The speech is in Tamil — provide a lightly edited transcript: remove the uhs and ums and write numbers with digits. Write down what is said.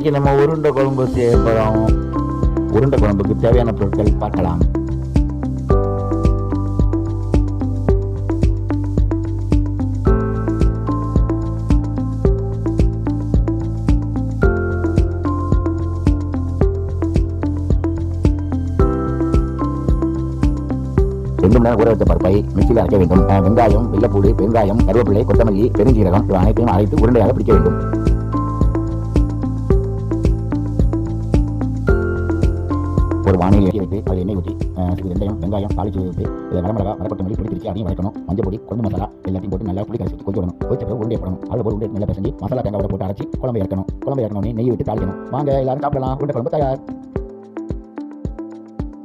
இன்னைக்கு நம்ம உருண்டை குழம்பு செய்ய போகிறோம். உருண்டை குழம்புக்கு தேவையான பொருட்கள் பார்க்கலாம். ரெண்டு மணி நேரம் ஊற வச்ச பருப்பை மிக்சியில் அரைக்க வேண்டும். வெங்காயம், வெள்ளைப்பூடு, பெருங்காயம், கருவேப்பிலை, கொத்தமல்லி, பெருஞ்சீரகம் இவை அனைத்தையும் அரைத்து உருண்டையாக பிடிக்க வேண்டும். ஒரு வானிலை ஏற்றி வைத்து அதில் எண்ணெய் ஊற்றி சிறிது வெந்தயம், வெங்காயம் தாளிச்சு வைத்து இதில் வரமிளகா, வரப்பட்ட புளி பிடிச்சி அதையும் வதக்கணும். மஞ்சள் பொடி, குழம்பு மசாலா எல்லாத்தையும் போட்டு நல்லா புளி கரைச்சி கொதிக்க விடணும். கொதிச்ச பிறகு உருண்டை போடணும். அதில் ஒரு உருண்டை நல்லா பிசைஞ்சு மசாலா தேங்காய் போட்டு அரைச்சி குழம்பு இறக்கணும். குழம்பு இறக்கணும், நெய் விட்டு தாளிக்கணும். வாங்க எல்லாரும் சாப்பிடலாம். உருண்டை குழம்பு தயார்.